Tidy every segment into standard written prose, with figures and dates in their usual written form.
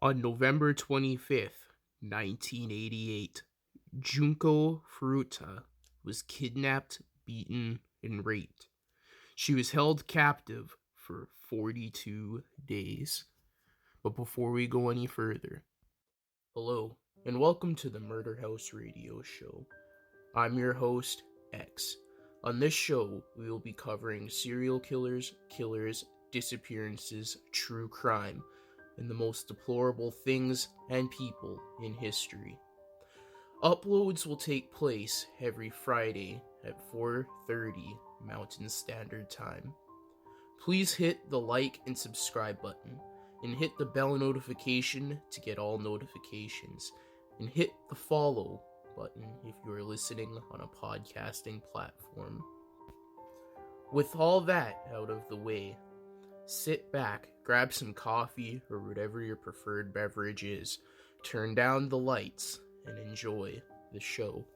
On November 25th, 1988, Junko Furuta was kidnapped, beaten, and raped. She was held captive for 42 days. But before we go any further, hello, and welcome to the Murder House Radio Show. I'm your host, X. On this show, we will be covering serial killers, disappearances, true crime, and the most deplorable things and people in history. Uploads will take place every Friday at 4:30 Mountain Standard Time. Please hit the like and subscribe button, and hit the bell notification to get all notifications, and hit the follow button if you are listening on a podcasting platform. With all that out of the way, sit back, grab some coffee or whatever your preferred beverage is, turn down the lights, and enjoy the show.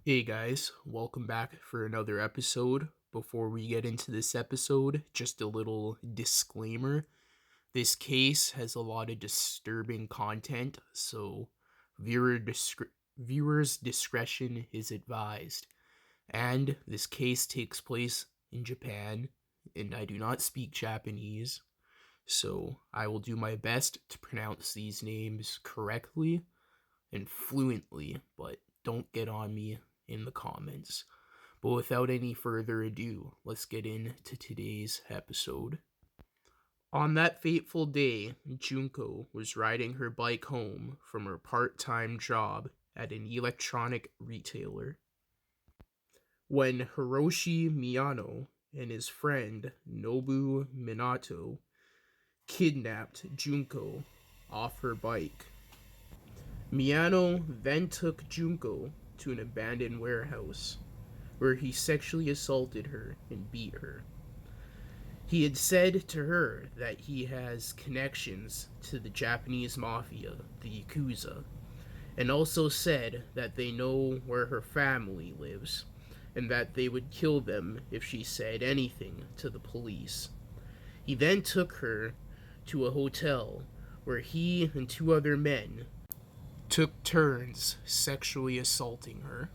Hey guys, welcome back for another episode. Before we get into this episode, just a little disclaimer. This case has a lot of disturbing content, so viewers' discretion is advised. And this case takes place in Japan, and I do not speak Japanese, so I will do my best to pronounce these names correctly and fluently, but don't get on me in the comments. But without any further ado, let's get into today's episode. On that fateful day, Junko was riding her bike home from her part-time job at an electronic retailer when Hiroshi Miyano and his friend Nobu Minato kidnapped Junko off her bike. Miyano then took Junko to an abandoned warehouse where he sexually assaulted her and beat her. He had said to her that he has connections to the Japanese mafia, the Yakuza, and also said that they know where her family lives, and that they would kill them if she said anything to the police. He then took her to a hotel where he and two other men took turns sexually assaulting her.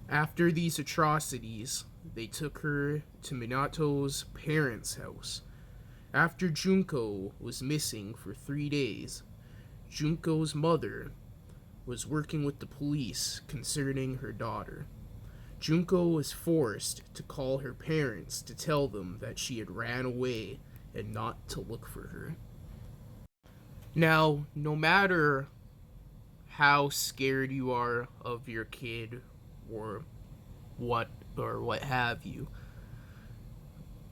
After these atrocities, they took her to Minato's parents' house. After Junko was missing for 3 days, Junko's mother was working with the police concerning her daughter. Junko was forced to call her parents to tell them that she had ran away and not to look for her. Now, no matter how scared you are of your kid or what have you,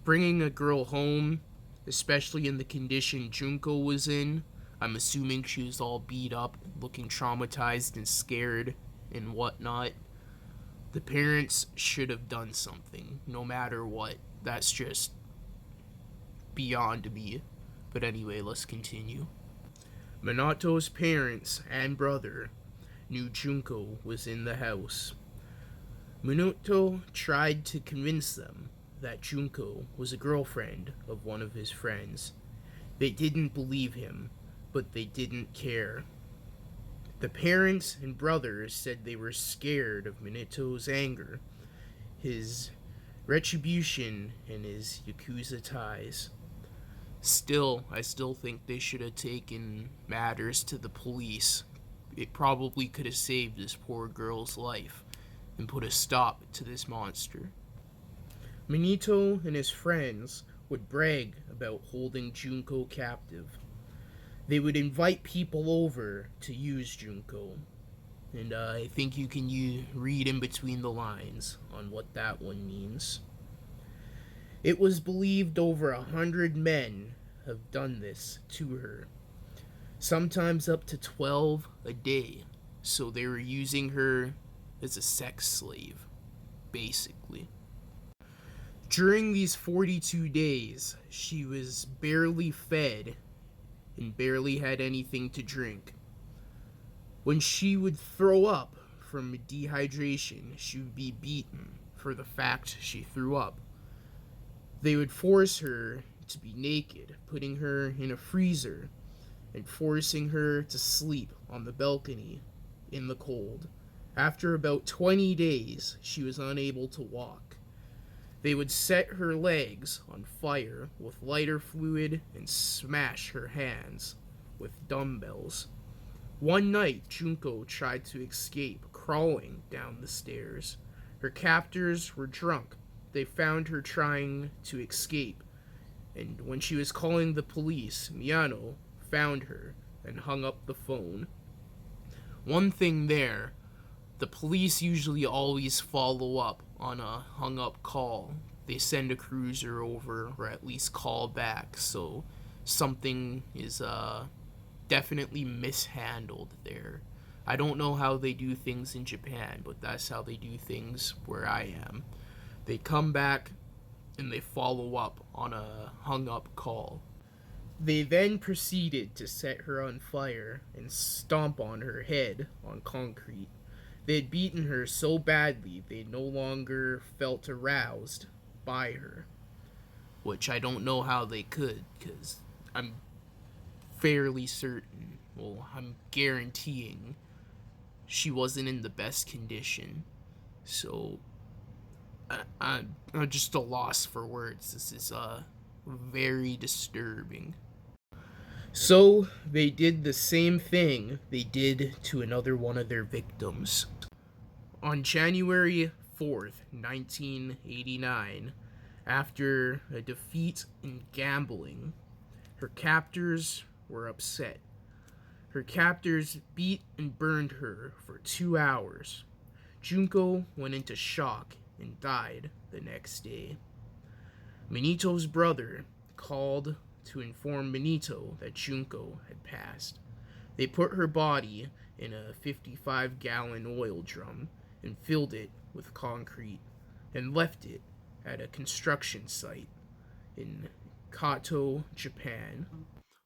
bringing a girl home, especially in the condition Junko was in, I'm assuming she was all beat up, looking traumatized and scared and whatnot, the parents should have done something, no matter what. That's just beyond me. But anyway, let's continue. Minato's parents and brother knew Junko was in the house. Minato tried to convince them that Junko was a girlfriend of one of his friends. They didn't believe him, but they didn't care. The parents and brothers said they were scared of Minato's anger, his retribution, and his Yakuza ties. Still, I still think they should have taken matters to the police. It probably could have saved this poor girl's life and put a stop to this monster. Minato and his friends would brag about holding Junko captive. They would invite people over to use Junko, and I think you can read in between the lines on what that one means. It was believed over 100 men have done this to her, sometimes up to 12 a day, so they were using her as a sex slave, basically. During these 42 days, she was barely fed and barely had anything to drink. When she would throw up from dehydration, she would be beaten for the fact she threw up. They would force her to be naked, putting her in a freezer, and forcing her to sleep on the balcony in the cold. After about 20 days, she was unable to walk. They would set her legs on fire with lighter fluid and smash her hands with dumbbells. One night, Junko tried to escape, crawling down the stairs. Her captors were drunk. They found her trying to escape, and when she was calling the police, Miyano found her and hung up the phone. One thing there, the police usually always follow up on a hung up call. They send a cruiser over or at least call back, so something is definitely mishandled there. I don't know how they do things in Japan, but that's how they do things where I am. They come back and they follow up on a hung up call. They then proceeded to set her on fire and stomp on her head on concrete. They had beaten her so badly they no longer felt aroused by her. Which I don't know how they could, because I'm fairly certain, well, I'm guaranteeing she wasn't in the best condition. So, I'm just a loss for words. This is very disturbing. So, they did the same thing they did to another one of their victims. On January 4th, 1989, after a defeat in gambling, her captors were upset. Her captors beat and burned her for 2 hours. Junko went into shock and died the next day. Manito's brother called to inform Manito that Junko had passed. They put her body in a 55-gallon oil drum and filled it with concrete and left it at a construction site in Kato, Japan.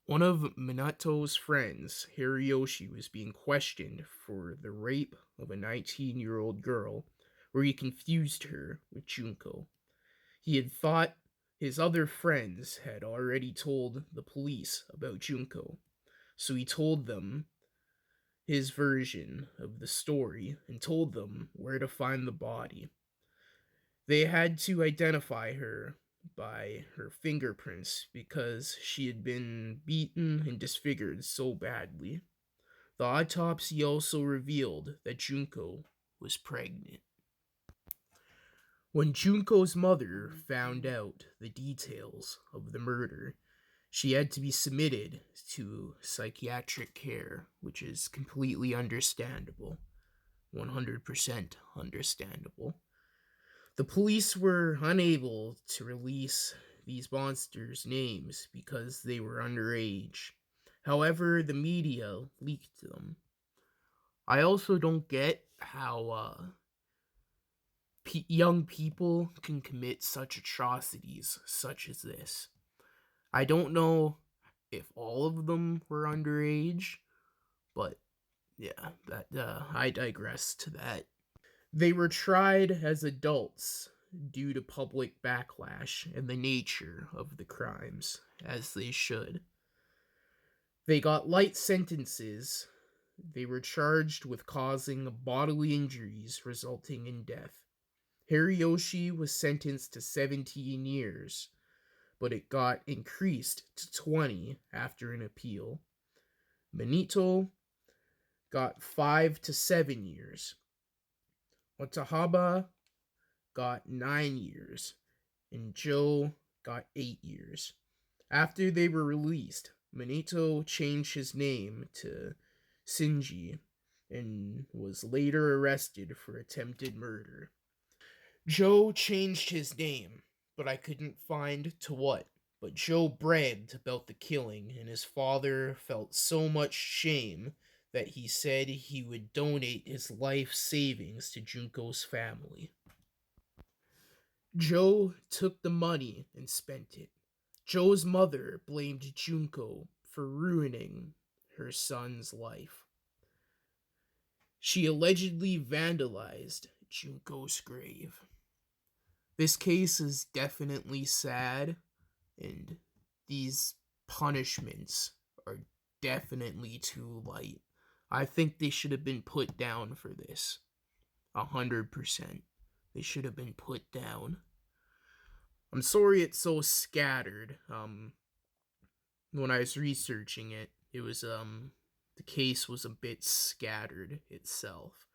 One of Minato's friends, Hiroyoshi, was being questioned for the rape of a 19-year-old girl, where he confused her with Junko. He had thought his other friends had already told the police about Junko, so he told them his version of the story and told them where to find the body. They had to identify her by her fingerprints because she had been beaten and disfigured so badly. The autopsy also revealed that Junko was pregnant. When Junko's mother found out the details of the murder, she had to be submitted to psychiatric care, which is completely understandable. 100% understandable. The police were unable to release these monsters' names because they were underage. However, the media leaked them. I also don't get how young people can commit such atrocities such as this. I don't know if all of them were underage, but yeah, that I digress to that. They were tried as adults due to public backlash and the nature of the crimes, as they should. They got light sentences. They were charged with causing bodily injuries resulting in death. Hiroyoshi was sentenced to 17 years, but it got increased to 20 after an appeal. Manito got 5 to 7 years. Watahaba got 9 years, and Joe got 8 years. After they were released, Manito changed his name to Shinji and was later arrested for attempted murder. Joe changed his name, but I couldn't find to what. But Joe bragged about the killing, and his father felt so much shame that he said he would donate his life savings to Junko's family. Joe took the money and spent it. Joe's mother blamed Junko for ruining her son's life. She allegedly vandalized Junko's grave. This case is definitely sad, And these punishments are definitely too light. I think they should have been put down for this. 100%. They should have been put down. I'm sorry it's so scattered. When I was researching it, it was the case was a bit scattered itself.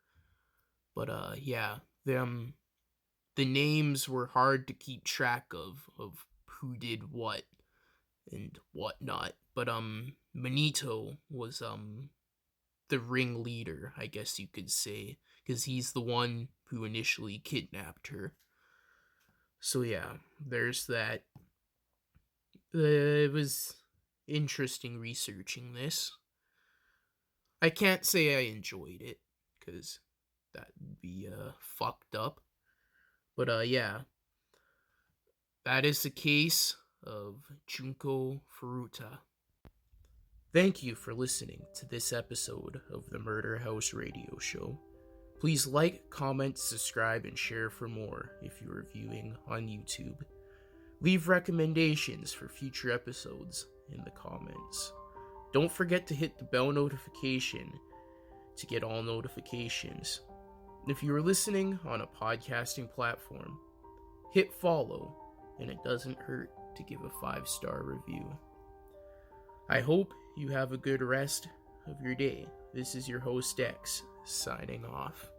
But yeah, the names were hard to keep track of who did what and whatnot. But Manito was the ringleader, I guess you could say, because he's the one who initially kidnapped her. So yeah, there's that. It was interesting researching this. I can't say I enjoyed it, because that would be fucked up. But yeah, that is the case of Junko Furuta. Thank you for listening to this episode of the Murder House Radio Show. Please like, comment, subscribe, and share for more if you are viewing on YouTube. Leave recommendations for future episodes in the comments. Don't forget to hit the bell notification to get all notifications. If you are listening on a podcasting platform, hit follow, and it doesn't hurt to give a 5-star review. I hope you have a good rest of your day. This is your host X, signing off.